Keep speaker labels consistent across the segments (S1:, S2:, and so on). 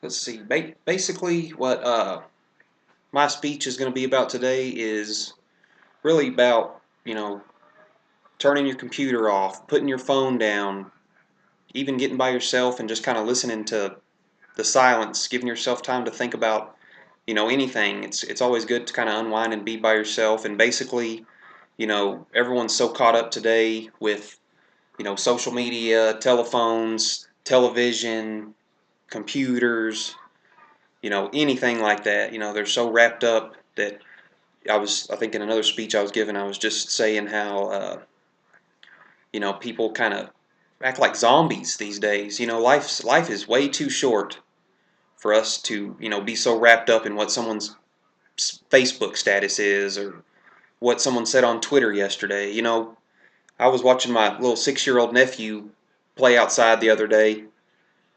S1: Let's see. Basically, what my speech is going to be about today is really about, turning your computer off, putting your phone down, even getting by yourself and just kind of listening to the silence, giving yourself time to think about, anything. It's always good to kind of unwind and be by yourself. And basically, everyone's so caught up today with, social media, telephones, television, computers, anything like that. They're so wrapped up that I think in another speech I was giving, I was just saying how, people kind of act like zombies these days. Life is way too short for us to, be so wrapped up in what someone's Facebook status is or what someone said on Twitter yesterday. I was watching my little 6-year-old nephew play outside the other day,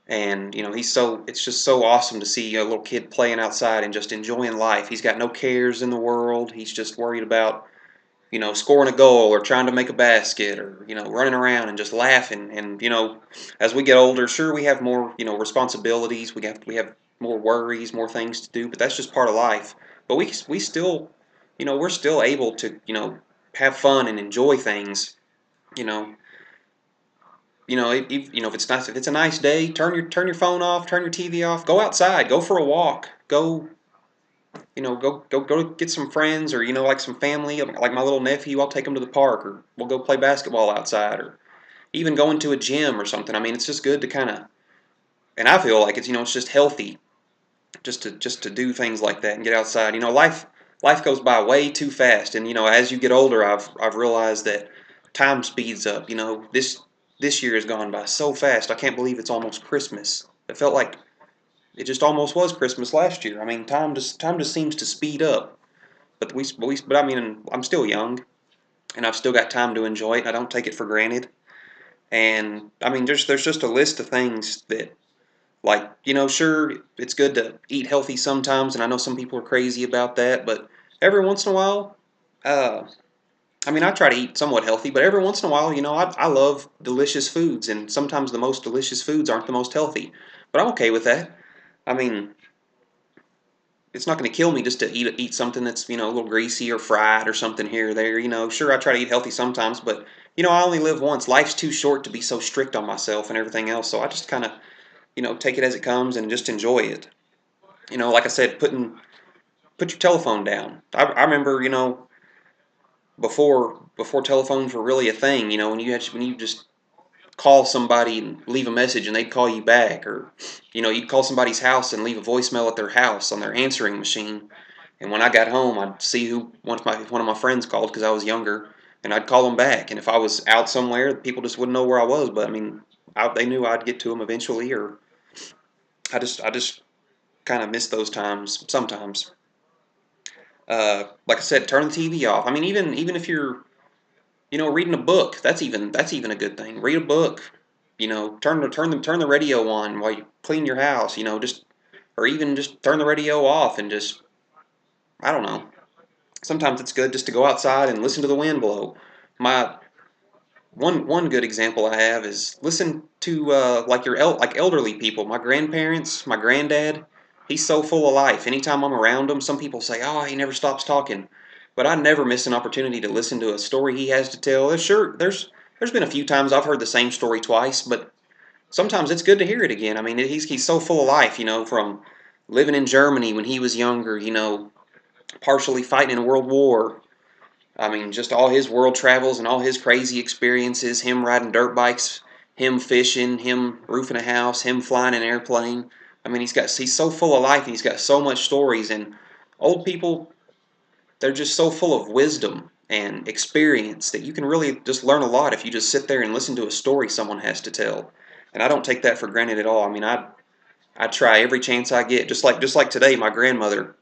S1: and it's just so awesome to see a little kid playing outside and just enjoying life. He's got no cares in the world. He's just worried about scoring a goal or trying to make a basket or running around and just laughing. And as we get older, sure, we have more responsibilities. We have more worries, more things to do, but that's just part of life. But we still, we're still able to have fun and enjoy things. you know if it's nice, if it's a nice day, turn your phone off, turn your TV off, go outside, go for a walk, go get some friends, or like some family, like my little nephew. I'll take him to the park, or we'll go play basketball outside, or even go into a gym or something. I mean, it's just good to kind of, and I feel like it's just healthy just to do things like that and get outside. Life goes by way too fast, and as you get older, I've realized that time speeds up. This year has gone by so fast. I can't believe it's almost Christmas. It felt like it just almost was Christmas last year. I mean, time just seems to speed up. But I mean, I'm still young, and I've still got time to enjoy it. I don't take it for granted. And I mean, there's just a list of things that, like, sure, it's good to eat healthy sometimes, and I know some people are crazy about that, but every once in a while, uh, I mean, I try to eat somewhat healthy, but every once in a while, I love delicious foods, and sometimes the most delicious foods aren't the most healthy, but I'm okay with that. I mean, it's not going to kill me just to eat something that's a little greasy or fried or something here or there. Sure, I try to eat healthy sometimes, but I only live once. Life's too short to be so strict on myself and everything else. So I just kind of take it as it comes and just enjoy it. Like I said, put your telephone down. I remember before telephones were really a thing. When you just call somebody and leave a message and they'd call you back, or you'd call somebody's house and leave a voicemail at their house on their answering machine. And when I got home, I'd see who one of my friends called because I was younger, and I'd call them back. And if I was out somewhere, people just wouldn't know where I was. But I mean, they knew I'd get to them eventually. Or I just kind of miss those times sometimes. Like I said, turn the TV off. I mean, even if you're reading a book, that's even a good thing. Read a book. Turn the radio on while you clean your house. Just, or even just turn the radio off and just, I don't know. Sometimes it's good just to go outside and listen to the wind blow. My one good example I have is listen to like elderly people. My grandparents, my granddad. He's so full of life. Anytime I'm around him, some people say, "Oh, he never stops talking," but I never miss an opportunity to listen to a story he has to tell. There's been a few times I've heard the same story twice, but sometimes it's good to hear it again. I mean, he's so full of life. From living in Germany when he was younger. Partially fighting in a world war. I mean, just all his world travels and all his crazy experiences, him riding dirt bikes, him fishing, him roofing a house, him flying an airplane. I mean, he's so full of life and he's got so much stories. And old people, they're just so full of wisdom and experience that you can really just learn a lot if you just sit there and listen to a story someone has to tell. And I don't take that for granted at all. I mean, I try every chance I get. Just like today, my grandmother,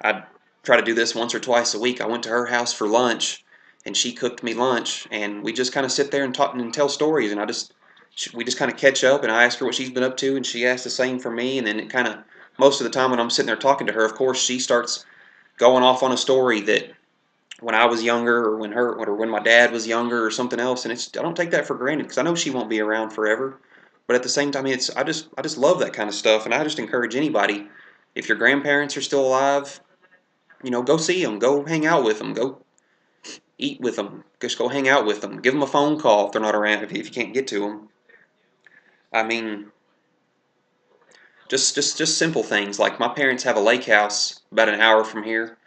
S1: I try to do this once or twice a week. I went to her house for lunch, and she cooked me lunch, and we just kind of sit there and talk and tell stories. And we just kind of catch up, and I ask her what she's been up to, and she asks the same for me. And then it kind of, most of the time when I'm sitting there talking to her, of course, she starts going off on a story that when I was younger, or when my dad was younger, or something else. And I don't take that for granted because I know she won't be around forever. But at the same time, I just love that kind of stuff, and I just encourage anybody, if your grandparents are still alive, go see them, go hang out with them, go eat with them, just go hang out with them, give them a phone call if they're not around, if you can't get to them. I mean, just simple things like my parents have a lake house about an hour from here,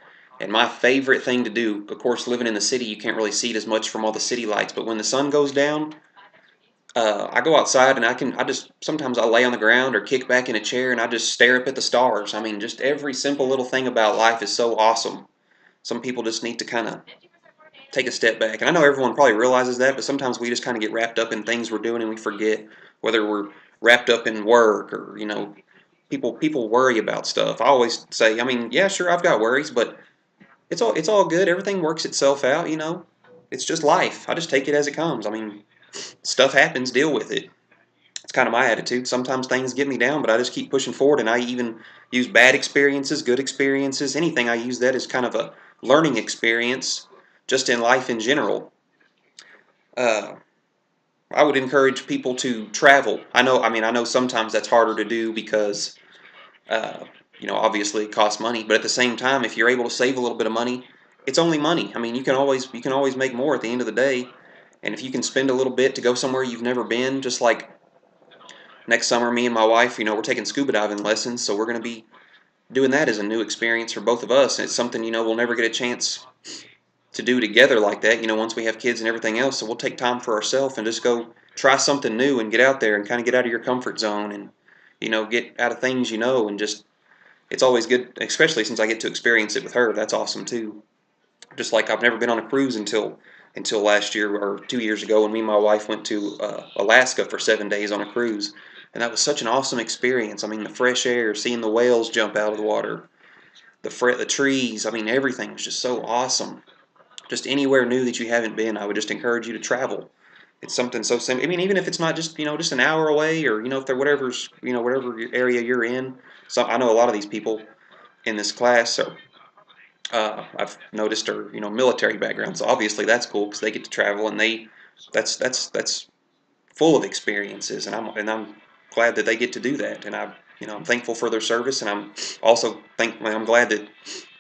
S1: and my favorite thing to do, of course, living in the city, you can't really see it as much from all the city lights, but when the sun goes down, I go outside and I just sometimes I lay on the ground or kick back in a chair and I just stare up at the stars. I mean, just every simple little thing about life is so awesome. Some people just need to kind of take a step back, and I know everyone probably realizes that, but sometimes we just kind of get wrapped up in things we're doing and we forget whether we're wrapped up in work or people worry about stuff. I always say, I mean, yeah, sure, I've got worries, but it's all good. Everything works itself out. It's just life. I just take it as it comes. I mean, stuff happens. Deal with it. It's kind of my attitude. Sometimes things get me down, but I just keep pushing forward. And I even use bad experiences, good experiences, anything. I use that as kind of a learning experience, just in life in general. Uh, I would encourage people to travel. I know sometimes that's harder to do because Uh, obviously it costs money, but at the same time, if you're able to save a little bit of money, it's only money. I mean, you can always make more at the end of the day. And if you can spend a little bit to go somewhere you've never been, just like next summer, me and my wife, we're taking scuba diving lessons, so we're going to be doing that as a new experience for both of us. And it's something we'll never get a chance to do together like that. Once we have kids and everything else, so we'll take time for ourselves and just go try something new and get out there and kind of get out of your comfort zone and get out of things and just it's always good, especially since I get to experience it with her. That's awesome too. Just like I've never been on a cruise until last year or 2 years ago when me and my wife went to Alaska for 7 days on a cruise, and that was such an awesome experience. I mean, the fresh air, seeing the whales jump out of the water, the trees. I mean, everything was just so awesome. Just anywhere new that you haven't been, I would just encourage you to travel. It's something so simple. I mean, even if it's not just an hour away, or if they're whatever area you're in. So I know a lot of these people in this class are I've noticed are military backgrounds. So obviously that's cool because they get to travel and that's full of experiences, and I'm glad that they get to do that. And I'm thankful for their service, and I'm glad that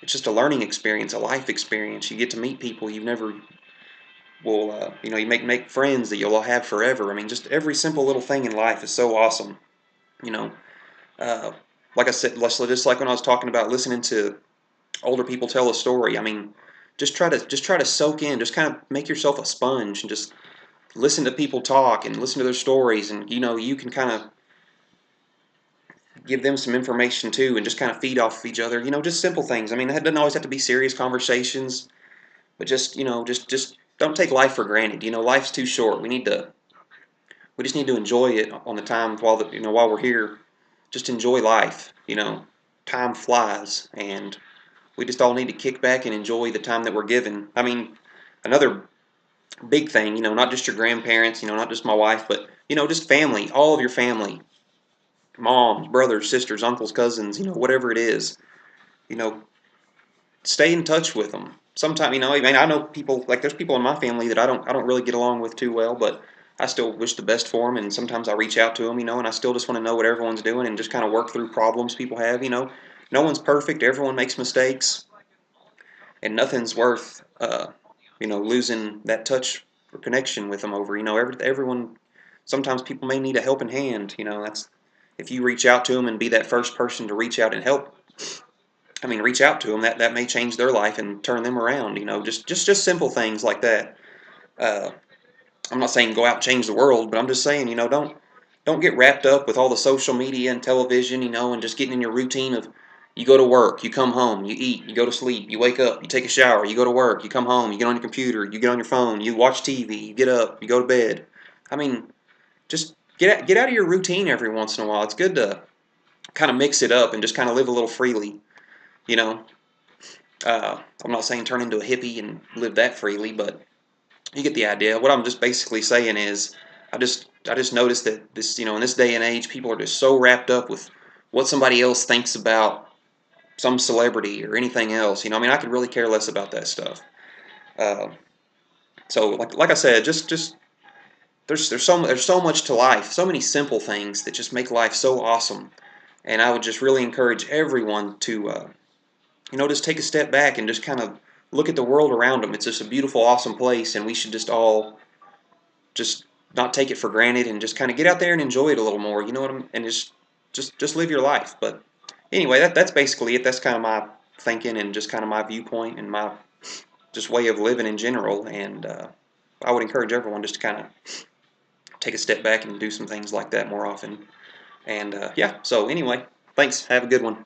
S1: it's just a learning experience, a life experience. You get to meet people you never will. You make friends that you'll have forever. I mean, just every simple little thing in life is so awesome. You know, uh, like I said, just like when I was talking about listening to older people tell a story. I mean, just try to soak in, just kind of make yourself a sponge and just listen to people talk and listen to their stories, and you can kind of give them some information too, and just kind of feed off of each other. Just simple things. I mean, that doesn't always have to be serious conversations, but just don't take life for granted. Life's too short. We just need to enjoy it on the time while we're here. Just enjoy life. Time flies, and we just all need to kick back and enjoy the time that we're given. I mean, another big thing, not just your grandparents, not just my wife, but, just family, all of your family, moms, brothers, sisters, uncles, cousins, whatever it is, you know, stay in touch with them. Sometimes, I mean, I know people, like there's people in my family that I don't really get along with too well, but I still wish the best for them, and sometimes I reach out to them, and I still just want to know what everyone's doing and just kind of work through problems people have. No one's perfect, everyone makes mistakes, and nothing's worth losing that touch or connection with them over. Everyone. Sometimes people may need a helping hand. That's if you reach out to them and be that first person to reach out and help. I mean, reach out to them. That may change their life and turn them around. Just simple things like that. Uh, I'm not saying go out and change the world, but I'm just saying, don't get wrapped up with all the social media and television, and just getting in your routine of you go to work, you come home, you eat, you go to sleep, you wake up, you take a shower, you go to work, you come home, you get on your computer, you get on your phone, you watch TV, you get up, you go to bed. I mean, just get out of your routine every once in a while. It's good to kind of mix it up and just kind of live a little freely. You know, I'm not saying turn into a hippie and live that freely, but you get the idea. What I'm just basically saying is, I just noticed that in this day and age, people are just so wrapped up with what somebody else thinks about some celebrity or anything else. I mean, I could really care less about that stuff. Uh, so, like I said, just there's so much to life, so many simple things that just make life so awesome. And I would just really encourage everyone to just take a step back and just kind of look at the world around them. It's just a beautiful, awesome place, and we should just all just not take it for granted and just kind of get out there and enjoy it a little more. You know what I'm and just live your life. But anyway, that's basically it. That's kind of my thinking and just kind of my viewpoint and my just way of living in general. And I would encourage everyone just to kind of take a step back and do some things like that more often. And yeah, so anyway, thanks. Have a good one.